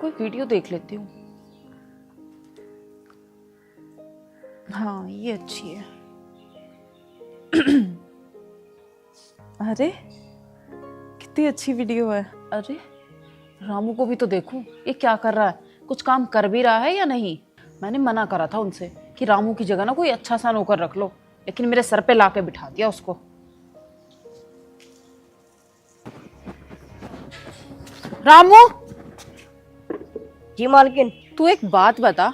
कोई वीडियो देख लेती हूँ। हाँ ये अच्छी है। अरे कितनी अच्छी वीडियो है। अरे रामू को भी तो देखूं, ये क्या कर रहा है, कुछ काम कर भी रहा है या नहीं। मैंने मना करा था उनसे कि रामू की जगह ना कोई अच्छा सा नौकर रख लो, लेकिन मेरे सर पे लाके बिठा दिया उसको। रामू, जी मालकिन। तू एक बात बता,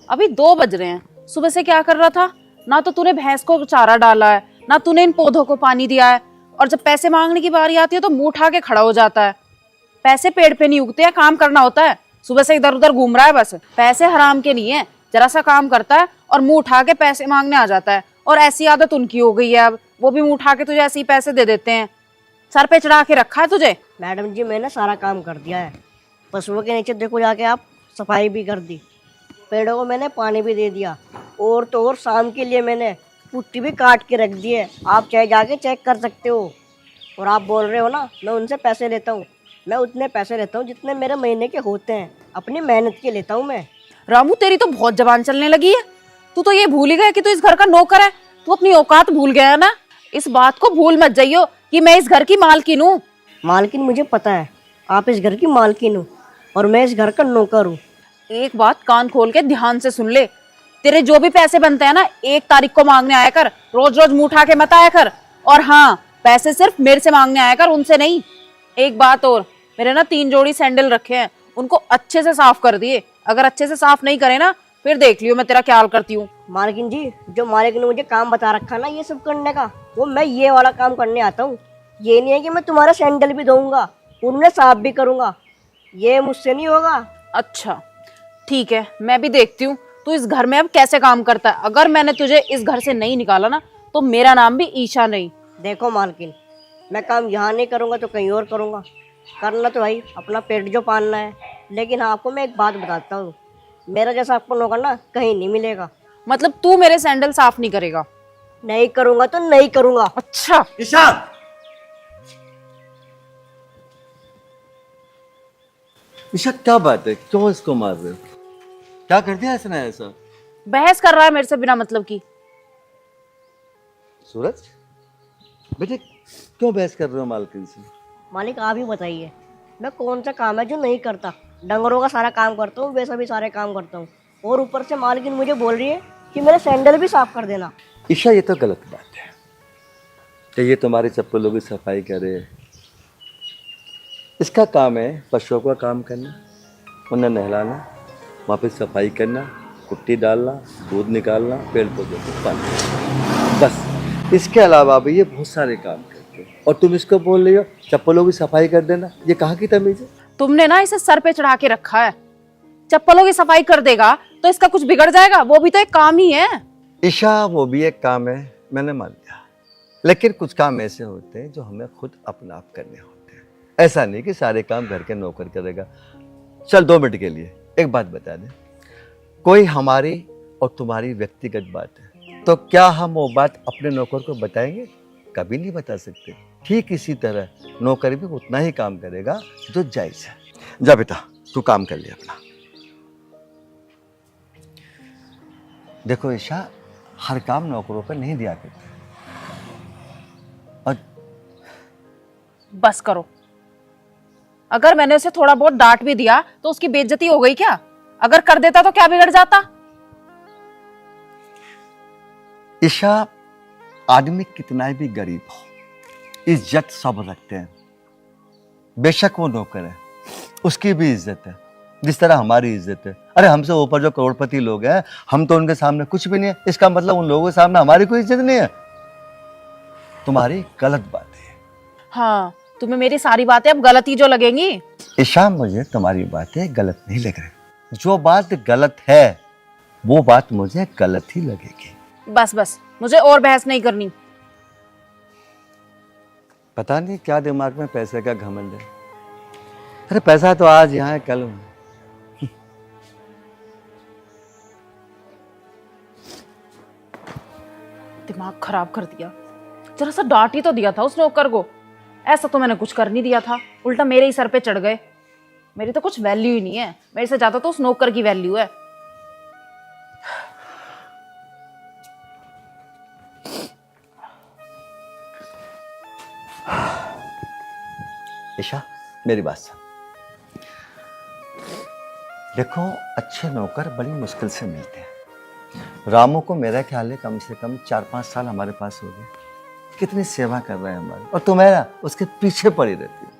अभी 2 बज रहे हैं, सुबह से क्या कर रहा था? ना तो तूने भैंस को चारा डाला है, ना तूने इन पौधों को पानी दिया है, और जब पैसे मांगने की बारी आती है तो मुंह उठा के खड़ा हो जाता है। पैसे पेड़ पे नहीं उगते हैं, काम करना होता है। सुबह से इधर उधर घूम रहा है बस। पैसे हराम के नहीं है, जरा सा काम करता है और मुंह उठा के पैसे मांगने आ जाता है। और ऐसी आदत उनकी हो गई है, अब वो भी मुंह उठा के तुझे ऐसे ही पैसे दे देते हैं। सर पे चढ़ा के रखा है तुझे। मैडम जी मैंने सारा काम कर दिया है। पशुओं के नीचे देखो जाके आप, सफाई भी कर दी, पेड़ों को मैंने पानी भी दे दिया, और तो और शाम के लिए मैंने पुट्टी भी काट के रख दी है। आप चाहे जाके चेक कर सकते हो। और आप बोल रहे हो ना मैं उनसे पैसे लेता हूँ, मैं उतने पैसे लेता हूँ जितने मेरे महीने के होते हैं, अपनी मेहनत के लेता हूँ मैं। रामू तेरी तो बहुत जबान चलने लगी है। तू तो ये भूल ही गया कि तू इस घर का नौकर है। तू अपनी औकात भूल गया है ना। इस बात को भूल मत जाइयो कि मैं इस घर की मालकिन हूँ। मालकिन मुझे पता है, आप इस घर की मालकिन हो और मैं इस घर का नौकर हूँ। एक बात कान खोल के ध्यान से सुन ले, तेरे जो भी पैसे बनते हैं ना 1 तारीख को मांगने आया कर। रोज रोज मुंह उठा के मत आया कर। और हाँ, पैसे सिर्फ मेरे से मांगने आया कर, उनसे नहीं। एक बात और, मेरे ना 3 जोड़ी सैंडल रखे हैं, उनको अच्छे से साफ कर दिए। अगर अच्छे से साफ नहीं करे ना, फिर देख लियो मैं तेरा क्या हाल करती हूँ। मालकिन जी, जो मालिक ने मुझे काम बता रखा ना ये सब करने का, वो मैं ये वाला काम करने आता हूँ। ये नहीं है कि मैं तुम्हारा सैंडल भी धोऊंगा, उन्हें साफ भी करूंगा। ये मुझसे नहीं होगा। अच्छा ठीक है, मैं भी देखती हूँ तू इस घर में अब कैसे काम करता है। अगर मैंने तुझे इस घर से नहीं निकाला ना, तो मेरा नाम भी ईशा नहीं। देखो मालकिन, मैं काम यहाँ नहीं करूंगा तो कहीं और करूंगा। करना तो भाई अपना पेट जो पालना है। लेकिन हाँ, आपको मैं एक बात बताता हूँ, मेरा जैसा आपको नौकर ना कहीं नहीं मिलेगा। मतलब तू मेरे सैंडल साफ नहीं करेगा? नहीं करूंगा तो नहीं करूंगा। अच्छा ईशा, ईशा क्या बात है, क्यों इसको मार रहे हो? क्या कर दिया इसने ऐसा? बहस कर रहा है मेरे से बिना मतलब की। सूरज बेटे, क्यों बहस कर रहे हो मालकिन से? मालिक आप ही बताइए, मैं कौन सा काम है जो नहीं करता? डंगरों का सारा काम करता हूँ, वैसा भी सारे काम करता हूँ, और ऊपर से मालकिन मुझे बोल रही है कि मेरे सैंडल भी साफ कर देना। ईशा ये तो गलत बात है कि ये तुम्हारी चप्पलों की सफाई करे। इसका काम है पशुओं का काम करना, उन्हें नहलाना, वहाँ पे सफाई करना, कुट्टी डालना, दूध निकालना, पेड़ पौधों को पानी, बस। इसके अलावा भी ये बहुत सारे काम करते हैं, और तुम इसको बोल रही हो चप्पलों की सफाई कर देना। ये कहाँ की तमीज है? तुमने ना इसे सर पे चढ़ा के रखा है। चप्पलों की सफाई कर देगा तो इसका कुछ बिगड़ जाएगा? वो भी तो एक काम ही है। ईशा वो भी एक काम है, मैंने मान लिया, लेकिन कुछ काम ऐसे होते हैं जो हमें खुद अपना आप करने होते हैं। ऐसा नहीं कि सारे काम घर के नौकर करेगा। चल 2 मिनट के लिए एक बात बता दे, कोई हमारी और तुम्हारी व्यक्तिगत बात है तो क्या हम वो बात अपने नौकर को बताएंगे? कभी नहीं बता सकते। ठीक इसी तरह नौकर भी उतना ही काम करेगा जो जायज है। जा बेटा, तू काम कर ले अपना। देखो ईशा, हर काम नौकरों पर नहीं दिया करते। और बस करो। अगर मैंने उसे थोड़ा बहुत डांट भी दिया तो उसकी बेइज्जती हो गई क्या? अगर कर देता तो क्या बिगड़ जाता? ईशा, आदमी कितना भी गरीब हो, इज्जत सब रखते हैं। बेशक वो नौकर है, उसकी भी इज्जत है जिस तरह हमारी इज्जत है। अरे हमसे ऊपर जो करोड़पति लोग हैं, हम तो उनके सामने कुछ भी नहीं है। इसका मतलब उन लोगों के सामने हमारी कोई इज्जत नहीं है। तुम्हारी गलत बात है। हाँ, तुम्हें मेरी सारी बातें अब गलत ही जो लगेंगी। ईशा, मुझे तुम्हारी बातें गलत नहीं लग रही। जो बात गलत है वो बात मुझे गलत ही लगेगी। बस बस, मुझे और बहस नहीं करनी। पता नहीं क्या दिमाग में पैसे का घमंड है। अरे पैसा तो आज यहाँ है, कल वहाँ। दिमाग खराब कर दिया। जरा सा डांट ही तो दिया था उस नौकर को। ऐसा तो मैंने कुछ कर नहीं दिया था, उल्टा मेरे ही सर पे चढ़ गए। मेरी तो कुछ वैल्यू ही नहीं है, मेरे से ज्यादा तो उस नौकर की वैल्यू है। ईशा, मेरी बात सुन। देखो, अच्छे नौकर बड़ी मुश्किल से मिलते हैं। रामू को मेरा ख्याल है कम से कम 4-5 साल हमारे पास हो गए। कितनी सेवा कर रहे हैं हमारी, और तुम्हारा उसके पीछे पड़ी रहती है।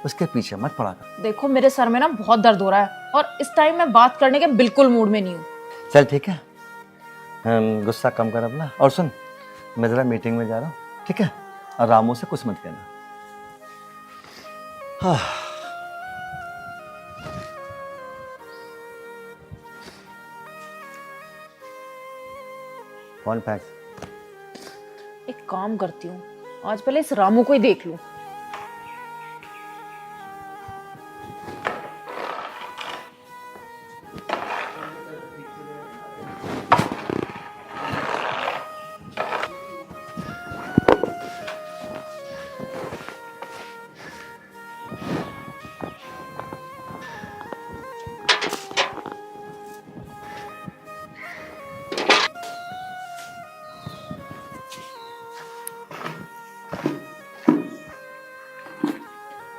उसके पीछे मत पड़ा कर। देखो मेरे सर में ना बहुत दर्द हो रहा है और इस टाइम मैं बात करने के बिल्कुल मूड में नहीं हूँ। चल ठीक है, गुस्सा कम कर अपना। और सुन, मैं जरा मीटिंग में जा रहा हूँ, ठीक है? और रामू से कुछ मत कहना। हाँ। कौन फेंक? एक काम करती हूँ, आज पहले इस रामू को ही देख लूं।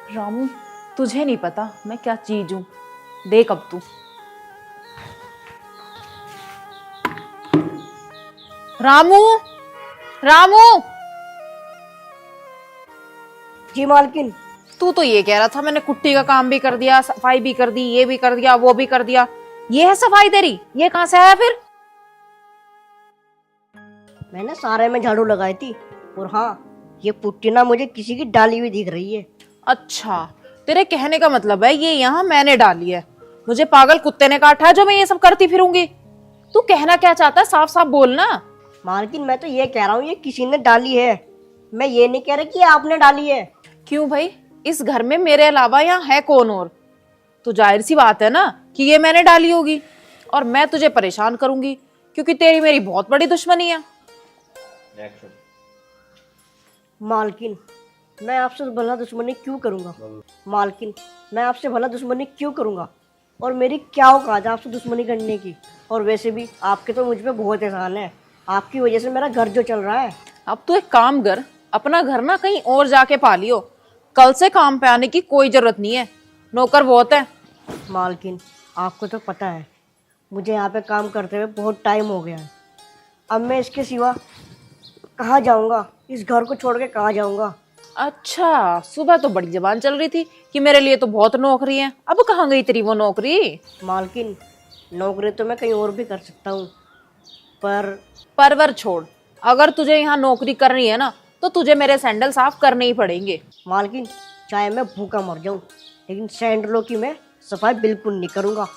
रामू, तुझे नहीं पता मैं क्या चीज हूं, देख अब तू। रामू, रामू, जी मालकिन। तू तो ये कह रहा था मैंने कुट्टी का काम भी कर दिया, सफाई भी कर दी, ये भी कर दिया, वो भी कर दिया। ये है सफाई तेरी? ये कहां से आया फिर? मैंने सारे में झाड़ू लगाई थी, और हाँ, ये पुट्टी ना मुझे किसी की डाली हुई दिख रही है। अच्छा, तेरे कहने का मतलब है ये यहाँ मैंने डाली है, मुझे पागल कुत्ते ने काटा है जो मैं ये सब करती फिरूंगी। तू कहना क्या चाहता है, साफ साफ बोलना। मालकिन, मैं तो ये कह रहा हूँ ये किसी ने डाली है, मैं ये नहीं कह रहा कि आपने डाली है। क्यों भाई, इस घर में मेरे अलावा यहाँ है कौन और? तो जाहिर सी बात है ना कि ये मैंने डाली होगी, और मैं तुझे परेशान करूंगी क्योंकि तेरी मेरी बहुत बड़ी दुश्मनी है। मालकिन, मैं आपसे भला दुश्मनी क्यों करूंगा? मालकिन, मैं आपसे भला दुश्मनी क्यों करूंगा? और मेरी क्या औकात है आपसे दुश्मनी करने की? और वैसे भी आपके तो मुझ पे बहुत एहसान है, आपकी वजह से मेरा घर जो चल रहा है। अब तू एक काम कर, अपना घर ना कहीं और जाके पा लियो, कल से काम पे आने की कोई जरूरत नहीं है, नौकर बहुत है। मालकिन, आपको तो पता है मुझे यहाँ पे काम करते हुए बहुत टाइम हो गया है। अब मैं इसके सिवा कहाँ जाऊँगा? इस घर को छोड़ के कहाँ जाऊँगा? अच्छा, सुबह तो बड़ी जबान चल रही थी कि मेरे लिए तो बहुत नौकरी है, अब कहाँ गई तेरी वो नौकरी? मालकिन, नौकरी तो मैं कहीं और भी कर सकता हूँ, पर परवर छोड़, अगर तुझे यहाँ नौकरी करनी है ना तो तुझे मेरे सैंडल साफ करने ही पड़ेंगे। मालकिन, चाहे मैं भूखा मर जाऊँ, लेकिन सैंडलों की मैं सफाई बिल्कुल नहीं करूँगा।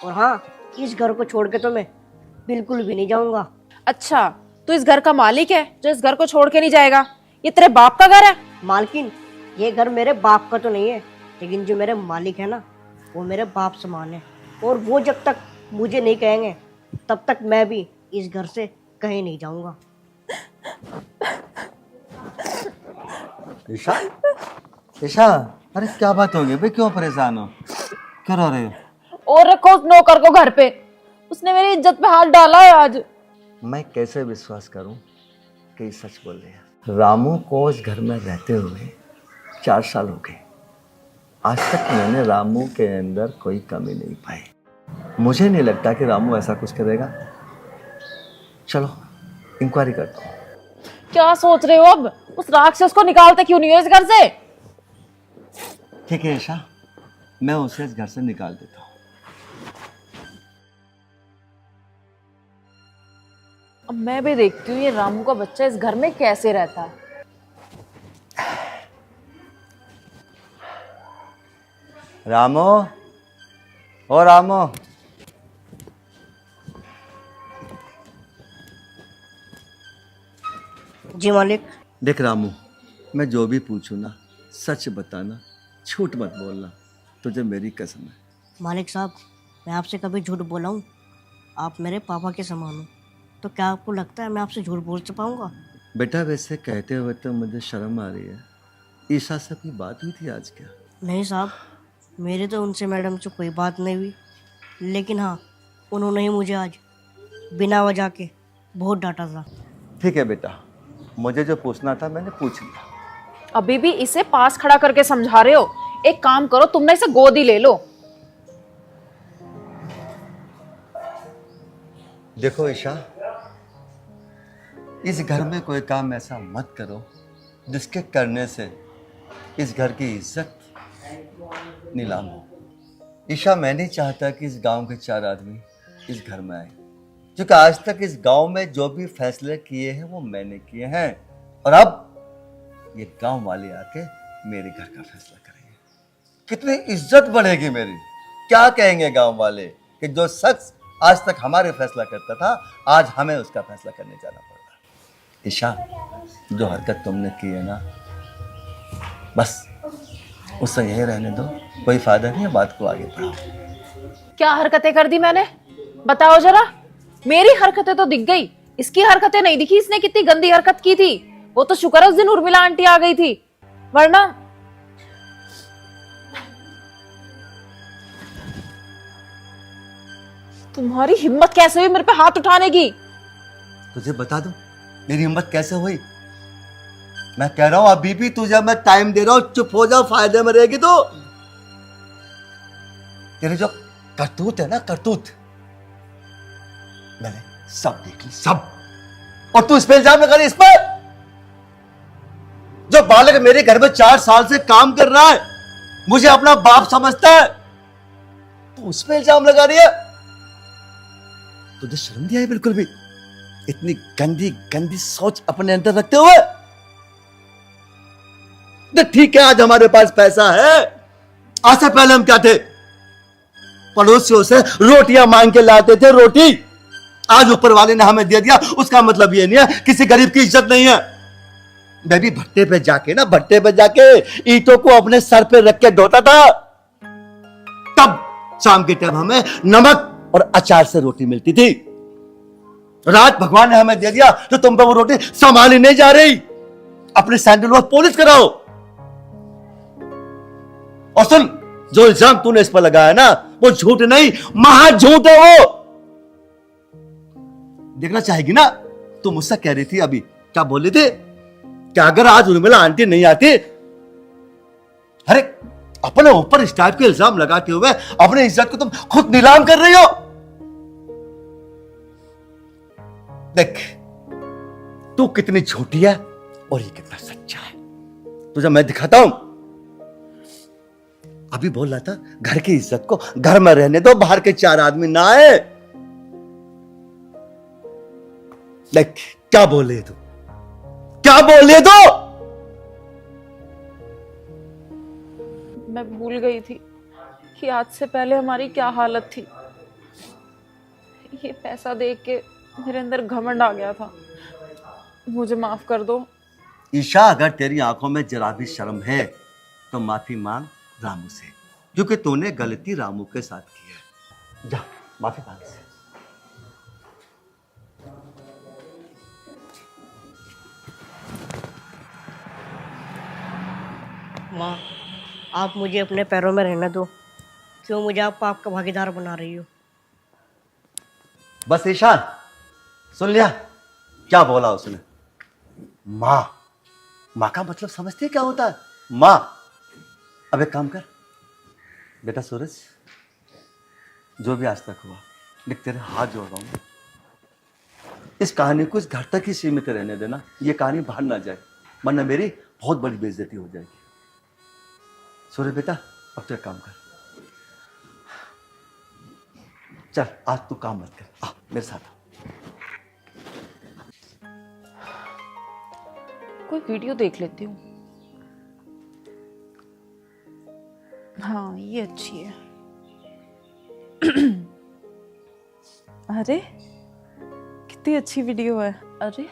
और हाँ, इस घर को छोड़ के तो मैं बिल्कुल भी नहीं जाऊँगा। अच्छा, तू इस घर का मालिक है जो इस घर को छोड़ के नहीं जाएगा? ये तेरे बाप का घर है? मालकिन, ये घर मेरे बाप का तो नहीं है, लेकिन जो मेरे मालिक है ना, वो मेरे बाप समान है, और वो जब तक मुझे नहीं कहेंगे तब तक मैं भी इस घर से कहीं नहीं जाऊँगा। ईशा, ईशा, अरे क्या बात हो गई भाई, क्यों परेशान हो, क्यों रो रहे हो? और रखो उस नौकर को घर पे, उसने मेरी इज्जत पे हाथ डाला है आज। मैं कैसे विश्वास करूं कि ये सच बोल रहे हैं? रामू को इस घर में रहते हुए 4 साल हो गए, आज तक मैंने रामू के अंदर कोई कमी नहीं पाई। मुझे नहीं लगता कि रामू ऐसा कुछ करेगा। चलो इंक्वायरी करता हूँ। क्या सोच रहे हो अब? उस राक्षस को निकालते क्यों नहीं हो इस घर से? ठीक है ईशा, मैं उसे इस घर से निकाल देता हूँ। अब मैं भी देखती हूँ ये रामू का बच्चा इस घर में कैसे रहता है। रामू, ओ रामू, जी मालिक। देख रामू, मैं जो भी पूछूं ना, सच बताना, झूठ मत बोलना, तुझे मेरी कसम है। मालिक साहब, मैं आपसे कभी झूठ बोला हूँ? आप मेरे पापा के समान हो, तो क्या आपको लगता है मैं आपसे झूठ बोल पाऊंगा? बेटा वैसे कहते हुए तो मुझे शर्म आ रही है। ईशा से अपनी बात हुई थी आज क्या? नहीं साहब, मेरी तो उनसे मैडम से कोई बात नहीं हुई, लेकिन हाँ, उन्होंने ही मुझे आज बिना वजह के बहुत डांटा था। ठीक है बेटा, मुझे जो पूछना था मैंने पूछ लिया। अभी भी इसे पास खड़ा करके समझा रहे हो? एक काम करो, तुमने इसे गोद ही ले लो। देखो ईशा, इस घर में कोई काम ऐसा मत करो जिसके करने से इस घर की इज्जत नीलाम हो। ईशा, मैं नहीं चाहता कि इस गांव के 4 आदमी इस घर में आए, क्योंकि आज तक इस गांव में जो भी फैसले किए हैं वो मैंने किए हैं, और अब ये गांव वाले आके मेरे घर का फैसला करेंगे। कितनी इज्जत बढ़ेगी मेरी। क्या कहेंगे गांव वाले कि जो शख्स आज तक हमारे फैसला करता था, आज हमें उसका फैसला करने जाना पड़ रहा है। ईशा, जो हरकत तुमने की है ना, बस उससे यही रहने दो, कोई फायदा नहीं है, बात को आगे बढ़ाओ। क्या हरकतें कर दी मैंने? बताओ जरा। मेरी हरकतें तो दिख गई, इसकी हरकतें नहीं दिखी। इसने कितनी गंदी हरकत की थी। वो तो शुक्र है उस दिन उर्मिला आंटी आ गई थी, वरना तुम्हारी हिम्मत कैसे हुई मेरे पे हाथ उठाने की? तुझे बता दूं मेरी हिम्मत कैसे हुई? मैं कह रहा हूं अभी भी तुझे मैं टाइम दे रहा हूं, चुप हो जा, फायदे में रहेगी तो। तेरे जो करतूत है ना, करतूत, मैंने सब देख ली, सब। और तू इस पे इल्जाम लगा रही, इस पर जो बालक मेरे घर में 4 साल से काम कर रहा है, मुझे अपना बाप समझता है, तू उस पे इल्जाम लगा रही है। तुझे शर्म नहीं आई बिल्कुल भी? इतनी गंदी गंदी सोच अपने अंदर रखते हुए। तो ठीक है, आज हमारे पास पैसा है, आज से पहले हम क्या थे? पड़ोसियों से रोटियां मांग के लाते थे, रोटी। आज ऊपर वाले ने हमें दे दिया, उसका मतलब ये नहीं है किसी गरीब की इज्जत नहीं है। मैं भी भट्टे पे जाके ना, भट्टे पे जाके ईंटों को अपने सर पे रख के ढोता था, तब शाम के टाइम हमें नमक और अचार से रोटी मिलती थी। रात भगवान ने हमें दे दिया तो तुम पे वो रोटी संभाली नहीं जा रही। अपने सैंडल पर पॉलिश कराओ। और सुन, जो इल्जाम तूने इस पर लगाया ना, वो झूठ नहीं, महा झूठ है वो। देखना चाहेगी ना? तुम मुझसे कह रही थी अभी, क्या बोल रही थी? क्या अगर आज उर्मिला आंटी नहीं आती, अरे अपने ऊपर इस टाइप के इल्जाम लगाते हुए अपनी इज्जत को तुम खुद नीलाम कर रही हो। देख, तू कितनी झूठी है और ये कितना सच्चा है, तुझे मैं दिखाता हूं। अभी बोल रहा था घर की इज्जत को घर में रहने दो, बाहर के 4 आदमी ना आए। देख क्या बोल रही तू, क्या बोल रही तू? मैं भूल गई थी कि आज से पहले हमारी क्या हालत थी। ये पैसा देख के मेरे अंदर घमंड आ गया था। मुझे माफ कर दो। ईशा, अगर तेरी आंखों में जरा भी शर्म है तो माफी मांग रामू से, क्योंकि तूने गलती रामू के साथ की है। जा माफी मांग से। माँ, आप मुझे अपने पैरों में रहने दो। क्यों मुझे आप पाप का भागीदार बना रही हो? बस ईशान, सुन लिया क्या बोला उसने? माँ, माँ का मतलब समझती है क्या होता है? माँ, अब एक काम कर बेटा सूरज, जो भी आज तक हुआ, देख तेरे हाथ जोड़ रहा हूं, इस कहानी को इस घर तक ही सीमित रहने देना। ये कहानी बाहर ना जाए, वरना मेरी बहुत बड़ी बेइज्जती हो जाएगी। सूरज बेटा, अब तो एक काम कर, चल आज तू काम मत कर, आ मेरे साथ आ। कोई वीडियो देख लेती हूँ। हाँ, ये अच्छी है। अरे कितनी अच्छी वीडियो है। अरे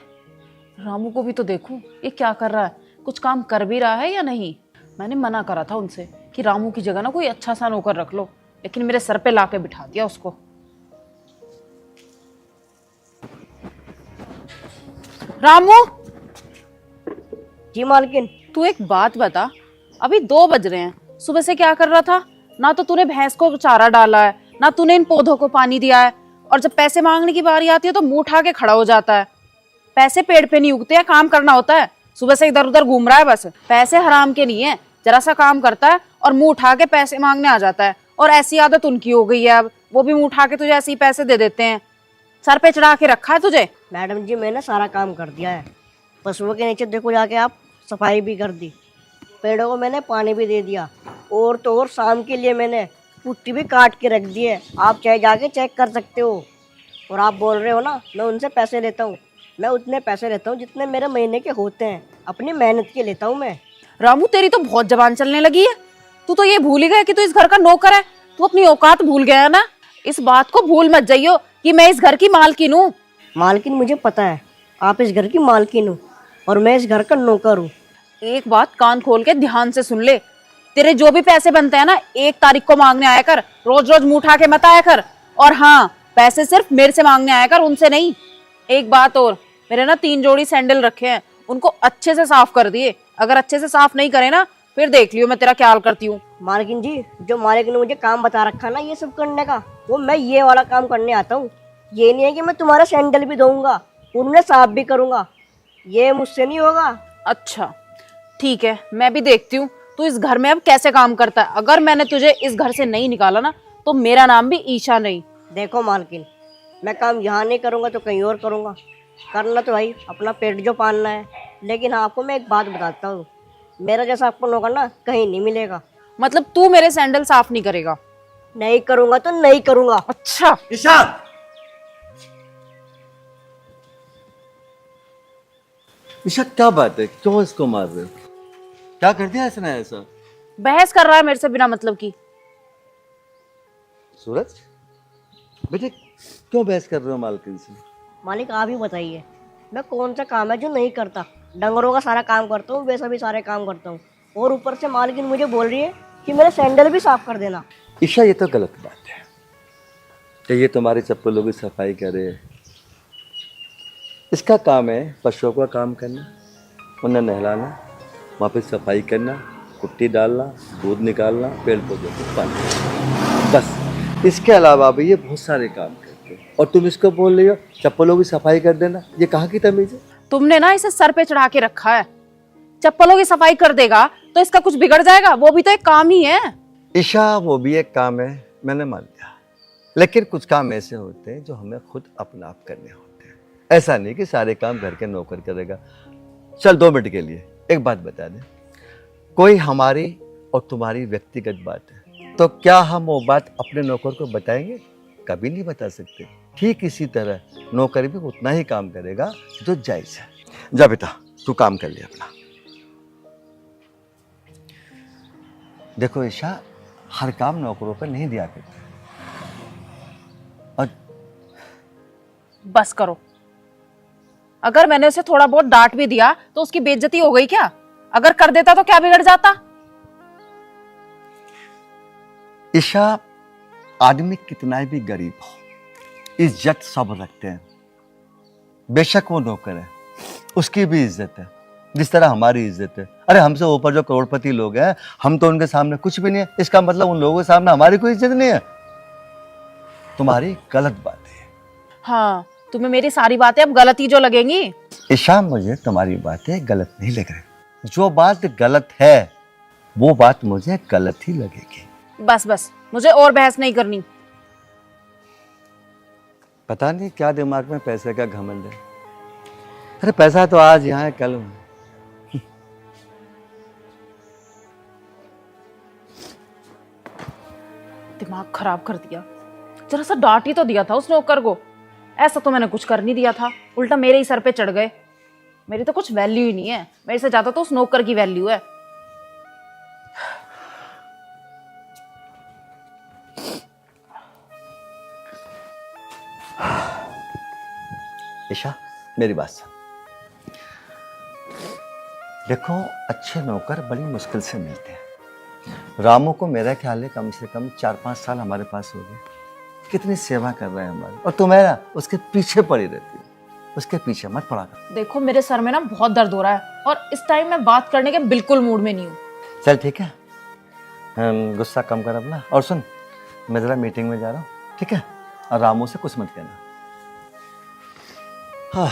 रामू को भी तो देखूं, ये क्या कर रहा है, कुछ काम कर भी रहा है या नहीं। मैंने मना करा था उनसे कि रामू की जगह ना कोई अच्छा सा नौकर रख लो, लेकिन मेरे सर पे लाके बिठा दिया उसको। रामू, जी मालकिन। तू एक बात बता, अभी 2 बज रहे हैं, सुबह से क्या कर रहा था? ना तो तूने भैंस को चारा डाला है, ना तूने इन पौधों को पानी दिया है, और जब पैसे मांगने की बारी आती है तो मुंह उठा के खड़ा हो जाता है। पैसे पेड़ पे नहीं उगते हैं, काम करना होता है। सुबह से इधर उधर घूम रहा है बस। पैसे हराम के नहीं है, जरा सा काम करता है और मुंह उठा के पैसे मांगने आ जाता है। और ऐसी आदत उनकी हो गई है, अब वो भी मुंह उठा के तुझे ऐसे ही पैसे दे देते हैं। सर पे चढ़ा के रखा है तुझे। मैडम जी मैंने सारा काम कर दिया है। पशुओं के नीचे देखो जाके आप, सफाई भी कर दी, पेड़ों को मैंने पानी भी दे दिया, और तो और शाम के लिए मैंने पुट्टी भी काट के रख दी है। आप चाहे जाके चेक कर सकते हो। और आप बोल रहे हो ना मैं उनसे पैसे लेता हूँ, मैं उतने पैसे लेता हूँ जितने मेरे महीने के होते हैं, अपनी मेहनत के लेता हूँ मैं। रामू तेरी तो बहुत जबान चलने लगी है। तू तो ये भूल ही गया कि तू इस घर का नौकर है। तू अपनी औकात भूल गया है ना। इस बात को भूल मत जाइयो कि मैं इस घर की मालकिन हूँ। मालकिन मुझे पता है, आप इस घर की मालकिन हो और मैं इस घर का नौकर हूँ। एक बात कान खोल के ध्यान से सुन ले। तेरे जो भी पैसे बनते हैं ना, 1 तारीख को मांगने आया कर। रोज रोज मुंह उठा के मत आया कर। और हाँ, पैसे सिर्फ मेरे से मांगने आया कर, उनसे नहीं। एक बात और, मेरे ना 3 जोड़ी सैंडल रखे हैं, उनको अच्छे से साफ कर दिए। अगर अच्छे से साफ नहीं करे ना, फिर देख लियो मैं तेरा क्या हाल करती हूँ। मालकिन जी, जो मालिक ने मुझे काम बता रखा ना ये सब करने का, वो मैं ये वाला काम करने आता हूँ। ये नहीं है कि मैं तुम्हारा सैंडल भी धोऊंगा, उन्हें साफ भी करूंगा। ये मुझसे नहीं होगा। अच्छा ठीक है, मैं भी देखती हूँ तू इस घर में अब कैसे काम करता है। अगर मैंने तुझे इस घर से नहीं निकाला ना, तो मेरा नाम भी ईशा नहीं। देखो मालकिन, मैं काम यहाँ नहीं करूँगा तो कहीं और करूँगा। करना तो भाई अपना पेट जो पालना है। लेकिन हाँ, आपको मैं एक बात बताता हूँ, मेरा जैसा आपको नौकर ना कहीं नहीं मिलेगा। मतलब तू मेरे सैंडल साफ नहीं करेगा? नहीं करूँगा तो नहीं करूँगा। अच्छा ईशा, ईशा क्या बात है, क्यों इसको मार रहे हो? क्या कर दिया इसने ऐसा? बहस कर रहा है मेरे से बिना मतलब की। सूरज बेटे, क्यों बहस कर रहे हो मालकिन से? मालिक आप ही बताइए, मैं कौन सा काम है जो नहीं करता? डंगरों का सारा काम करता हूँ, वैसा भी सारे काम करता हूँ, और ऊपर से मालकिन मुझे बोल रही है कि मेरे सैंडल भी साफ कर देना। ईशा, ये तो गलत बात है कि ये तुम्हारी चप्पलों की सफाई करे। इसका काम है पशुओं का काम करना, उन्हें नहलाना, वहाँ पे सफाई करना, कुट्टी डालना, दूध निकालना, पेड़ पौधों को पानी, बस। इसके अलावा भी ये बहुत सारे काम करते हैं, और तुम इसको बोल रही हो चप्पलों की सफाई कर देना। ये कहाँ की तमीज है? तुमने ना इसे सर पे चढ़ा के रखा है। चप्पलों की सफाई कर देगा तो इसका कुछ बिगड़ जाएगा? वो भी तो एक काम ही है। ईशा, वो भी एक काम है, मैंने मान लिया। लेकिन कुछ काम ऐसे होते हैं जो हमें खुद अपना आप करने होते हैं। ऐसा नहीं कि सारे काम घर के नौकर करेगा। चल 2 मिनट के लिए एक बात बता दे, कोई हमारी और तुम्हारी व्यक्तिगत बात है तो क्या हम वो बात अपने नौकर को बताएंगे? कभी नहीं बता सकते। ठीक इसी तरह नौकर भी उतना ही काम करेगा जो जायज है। जा बेटा, तू काम कर ले अपना। देखो ईशा, हर काम नौकरों पर नहीं दिया करते। और बस करो। अगर मैंने उसे थोड़ा बहुत डांट भी दिया तो उसकी बेइज्जती हो गई क्या? अगर कर देता तो क्या बिगड़ जाता? ईशा, आदमी कितना भी गरीब हो, इज्जत सब रखते हैं। बेशक वो नौकर है, उसकी भी इज्जत है जिस तरह हमारी इज्जत है। अरे हमसे ऊपर जो करोड़पति लोग हैं, हम तो उनके सामने कुछ भी नहीं है। इसका मतलब उन लोगों के सामने हमारी कोई इज्जत नहीं है। तुम्हारी गलत बात है। हाँ, तुम्हें मेरी सारी बातें अब गलत ही जो लगेंगी। ईशा, मुझे तुम्हारी बातें गलत नहीं लग रही। जो बात गलत है वो बात मुझे गलत ही लगेगी। बस बस, मुझे और बहस नहीं करनी। पता नहीं क्या दिमाग में पैसे का घमंड है। अरे पैसा तो आज यहाँ है, कल वहाँ। दिमाग खराब कर दिया। जरा सा डांट ही तो दिया था उस नौकर को। ऐसा तो मैंने कुछ कर नहीं दिया था, उल्टा मेरे ही सर पे चढ़ गए। मेरी तो कुछ वैल्यू ही नहीं है। मेरे से ज्यादा तो उस नौकर की वैल्यू है। ईशा, मेरी बात सुन। देखो, अच्छे नौकर बड़ी मुश्किल से मिलते हैं। रामू को मेरा ख्याल है कम से कम 4-5 साल हमारे पास हो गए। कितनी सेवा कर रहे हैं हमारी, और तुम्हारा उसके पीछे पड़ी रहती है। उसके पीछे मत पड़ा कर। देखो, मेरे सर में ना बहुत दर्द हो रहा है और इस टाइम मैं बात करने के बिल्कुल मूड में नहीं हूँ। चल ठीक है, गुस्सा कम कर अपना। और सुन, मैं ज़रा मीटिंग में जा रहा हूँ, ठीक है? और रामू से कुछ मत कहना। हाँ।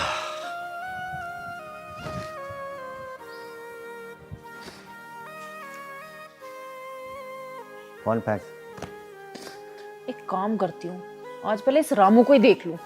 फोन फेंक। एक काम करती हूँ, आज पहले इस रामू को ही देख लूं।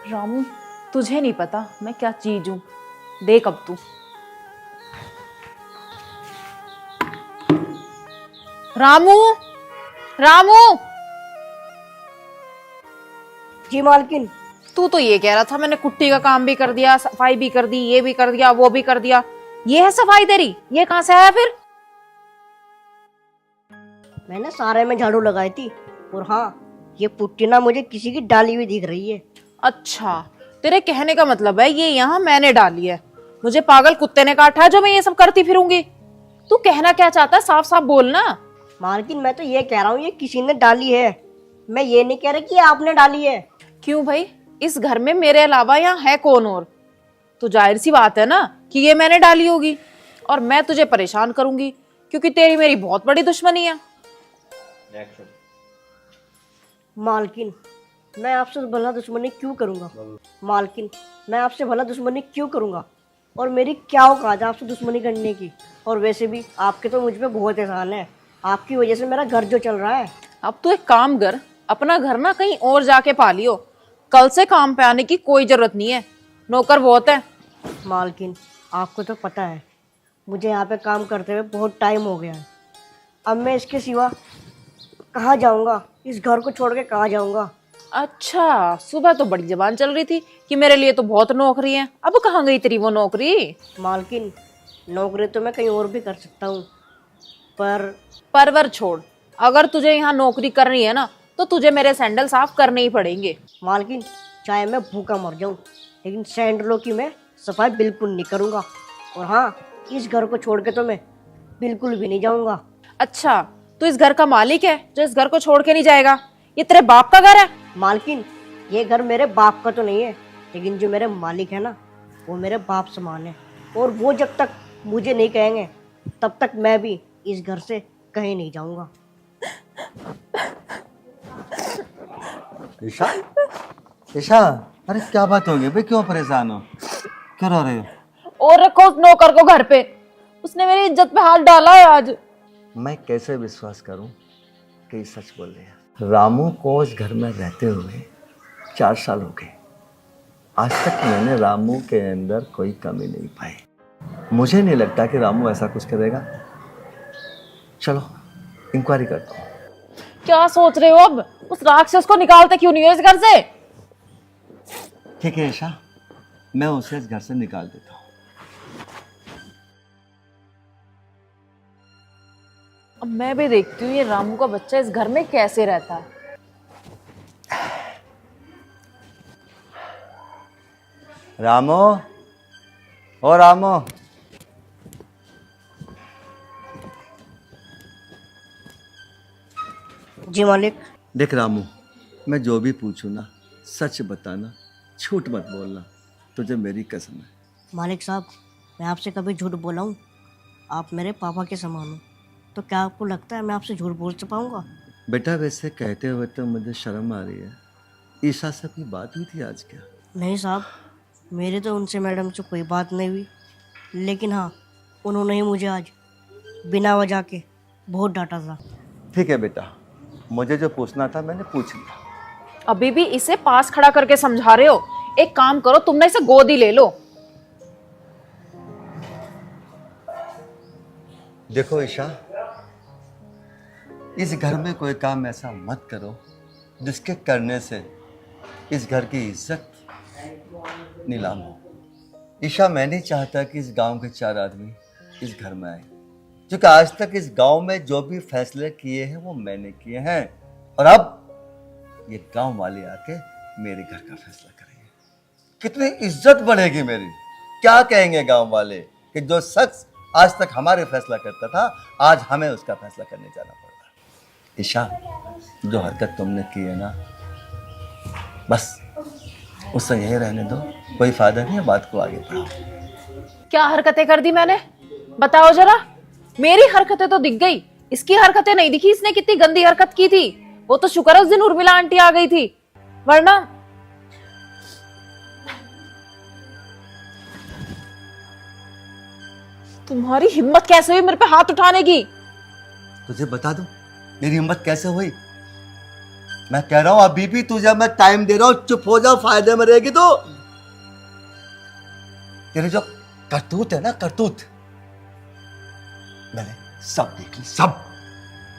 रामू, तुझे नहीं पता मैं क्या चीज हूं। देख अब तू। रामू, रामू, जी मालकिन। तू तो ये कह रहा था मैंने कुट्टी का काम भी कर दिया, सफाई भी कर दी, ये भी कर दिया, वो भी कर दिया। ये है सफाई तेरी? ये कहां से आया फिर? मैंने सारे में झाड़ू लगाई थी। और हाँ, ये पुट्टी ना मुझे किसी की डाली हुई दिख रही है। अच्छा, तेरे कहने का मतलब है ये यहाँ मैंने डाली है, मुझे पागल कुत्ते ने काटा है जो मैं ये सब करती फिरूंगी। तू कहना क्या चाहता है, साफ साफ बोलना। मालकिन मैं तो ये कह रहा हूँ ये किसी ने डाली है, मैं ये नहीं कह रहा कि आपने डाली है। क्यों भाई, इस घर में मेरे अलावा यहाँ है कौन और? तो जाहिर सी बात है ना कि ये मैंने डाली होगी, और मैं तुझे परेशान करूंगी क्योंकि तेरी मेरी बहुत बड़ी दुश्मनी है। मालकिन मैं आपसे भला दुश्मनी क्यों करूंगा? मालकिन मैं आपसे भला दुश्मनी क्यों करूंगा? और मेरी क्या औकात है आपसे दुश्मनी करने की? और वैसे भी आपके तो मुझ पे बहुत एहसान है, आपकी वजह से मेरा घर जो चल रहा है। अब तू एक काम कर, अपना घर ना कहीं और जाके पा लियो, कल से काम पे आने की कोई जरूरत नहीं है, नौकर बहुत है। मालकिन आपको तो पता है मुझे यहाँ पे काम करते हुए बहुत टाइम हो गया है। अब मैं इसके सिवा कहाँ जाऊँगा? इस घर को छोड़ के कहाँ जाऊँगा? अच्छा, सुबह तो बड़ी जबान चल रही थी कि मेरे लिए तो बहुत नौकरी है, अब कहाँ गई तेरी वो नौकरी? मालकिन नौकरी तो मैं कहीं और भी कर सकता हूँ, पर परवर छोड़, अगर तुझे यहाँ नौकरी करनी है ना तो तुझे मेरे सैंडल साफ करने ही पड़ेंगे। मालकिन चाहे मैं भूखा मर जाऊँ, लेकिन सैंडलों की मैं सफाई बिल्कुल नहीं करूँगा। और हाँ, इस घर को छोड़ के तो मैं बिल्कुल भी नहीं जाऊँगा। अच्छा, तू इस घर का मालिक है जो इस घर को छोड़ के नहीं जाएगा? ये तेरे बाप का घर है? मालकिन ये घर मेरे बाप का तो नहीं है, लेकिन जो मेरे मालिक है ना वो मेरे बाप समान है, और वो जब तक मुझे नहीं कहेंगे तब तक मैं भी इस घर से कहीं नहीं जाऊँगा। ईशा, ईशा, अरे क्या बात हो गई भाई, क्यों परेशान हो, क्यों रो रहे हो? और रखो उस नौकर को घर पे, उसने मेरी इज्जत पे हाथ डाला है आज। मैं कैसे विश्वास करूं कि ये सच बोल रहे हैं? रामू को इस घर में रहते हुए 4 साल हो गए, आज तक मैंने रामू के अंदर कोई कमी नहीं पाई। मुझे नहीं लगता कि रामू ऐसा कुछ करेगा। चलो इंक्वायरी करता हूँ। क्या सोच रहे हो अब? उस राक्षस को निकालते क्यों नहीं हो इस घर से? ठीक है ईशा, मैं उसे इस घर से निकाल देता हूँ। अब मैं भी देखती हूँ ये रामू का बच्चा इस घर में कैसे रहता है। रामू, ओ रामू, जी मालिक। देख रामू, मैं जो भी पूछूं ना सच बताना, झूठ मत बोलना, तुझे मेरी कसम है। मालिक साहब मैं आपसे कभी झूठ बोला हूँ? आप मेरे पापा के समान हो, तो क्या आपको लगता है मैं आपसे झूठ बोल पाऊंगा? बेटा वैसे कहते हुए तो मुझे शर्म आ रही है, ईशा से अपनी बात हुई थी आज क्या? नहीं साहब, मेरी तो उनसे मैडम से कोई बात नहीं हुई, लेकिन हाँ उन्होंने ही मुझे आज बिना वजह के बहुत डांटा था। ठीक है बेटा, मुझे जो पूछना था मैंने पूछ लिया। अभी भी इसे पास खड़ा करके समझा रहे हो? एक काम करो, तुमने इसे गोदी ले लो। देखो ईशा, इस घर में कोई काम ऐसा मत करो जिसके करने से इस घर की इज्जत नीलाम हो। ईशा, मैं नहीं चाहता कि इस गांव के 4 आदमी इस घर में आए। क्योंकि आज तक इस गांव में जो भी फैसले किए हैं वो मैंने किए हैं, और अब ये गांव वाले आके मेरे घर का फैसला करेंगे। कितनी इज्जत बढ़ेगी मेरी। क्या कहेंगे गांव वाले कि जो शख्स आज तक हमारे फैसला करता था, आज हमें उसका फैसला करने जाना पड़ रहा है। ईशा, जो हरकत तुमने की है ना, बस उससे यही रहने दो, कोई फायदा नहीं है, बात को आगे बढ़ाओ। क्या हरकतें कर दी मैंने, बताओ जरा। मेरी हरकतें तो दिख गई, इसकी हरकतें नहीं दिखी। इसने कितनी गंदी हरकत की थी। वो तो शुक्र है उस दिन उर्मिला आंटी आ गई थी, वरना। तुम्हारी हिम्मत कैसे हुई मेरे पे हाथ उठाने की? तुझे बता दूं मेरी हिम्मत कैसे हुई? मैं कह रहा हूं अभी भी तुझे मैं टाइम दे रहा हूं, चुप हो जा, फायदे में रहेगी तो। तेरे जो करतूत है ना, करतूत, मैंने सब देख ली, सब।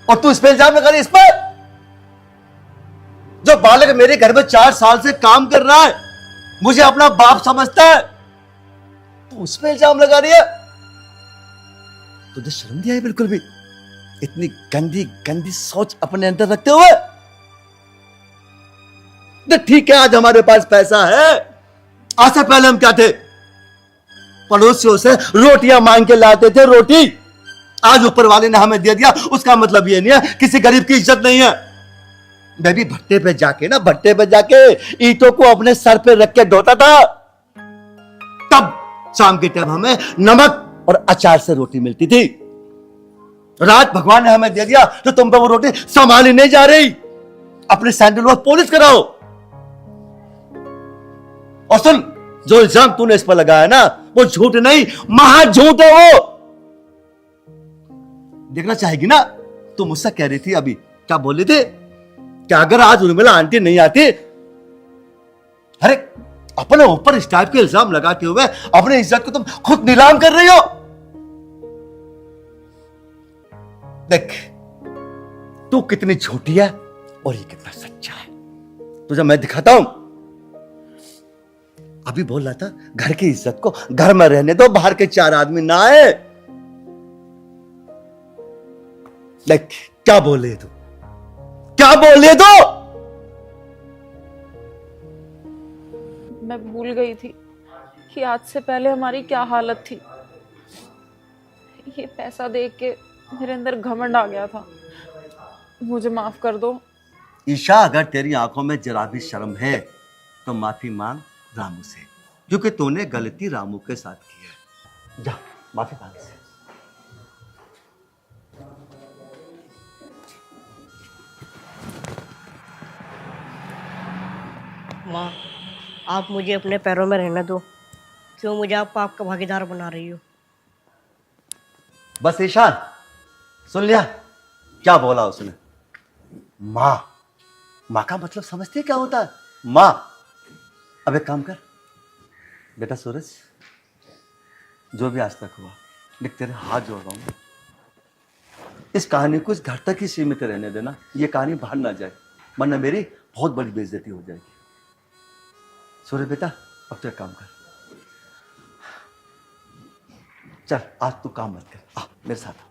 और तू इस पे इल्जाम लगा रही, इस पर जो बालक मेरे घर में 4 साल से काम कर रहा है, मुझे अपना बाप समझता है, तू उस पे इल्जाम लगा रही है। तुझे शर्म नहीं आई बिल्कुल भी? इतनी गंदी गंदी सोच अपने अंदर रखते हुए। तो ठीक है, आज हमारे पास पैसा है, आज से पहले हम क्या थे? पड़ोसियों से रोटियां मांग के लाते थे, रोटी। आज ऊपर वाले ने हमें दे दिया, उसका मतलब ये नहीं है किसी गरीब की इज्जत नहीं है। मैं भी भट्टे पे जाके ना, भट्टे पे जाके ईंटों को अपने सर पे रख के ढोता था, तब शाम के टाइम हमें नमक और अचार से रोटी मिलती थी। रात भगवान ने हमें दे दिया तो तुम पे वो रोटी संभाली नहीं जा रही। अपने सैंडल पर पॉलिश कराओ। और सुन, जो इल्जाम तूने इस पर लगाया ना, वो झूठ नहीं, महा झूठ है वो। देखना चाहेगी ना? तुम मुझसे कह रही थी अभी, क्या बोल रही थी? क्या अगर आज उर्मिला आंटी नहीं आती, अरे अपने ऊपर इस टाइप के इल्जाम लगाते हुए अपनी इज्जत को तुम खुद नीलाम कर रही हो। देख, तू कितनी झूठी है और ये कितना सच्चा है, तुझे मैं दिखाता हूं। अभी बोल रहा था घर की इज्जत को घर में रहने दो, बाहर के 4 आदमी ना आए। देख क्या बोले तू, क्या बोले तू? मैं भूल गई थी कि आज से पहले हमारी क्या हालत थी। ये पैसा देख के मेरे अंदर घमंड आ गया था। मुझे माफ कर दो। ईशा, अगर तेरी आंखों में जरा भी शर्म है तो माफी मांग रामू से, क्योंकि तूने गलती रामू के साथ की है। जा माफी मांग से। माँ, आप मुझे अपने पैरों में रहने दो। क्यों मुझे आप पाप का भागीदार बना रही हो? बस ईशान, सुन लिया क्या बोला उसने? माँ, माँ का मतलब समझती है क्या होता है? माँ, अब एक काम कर बेटा सूरज, जो भी आज तक हुआ, देख तेरे हाथ जोड़ रहा हूं, इस कहानी को इस घर तक ही सीमित रहने देना। ये कहानी बाहर ना जाए, वरना मेरी बहुत बड़ी बेइज्जती हो जाएगी। सूरज बेटा, अब तो एक काम कर, चल आज तू काम मत कर, आ मेरे साथ।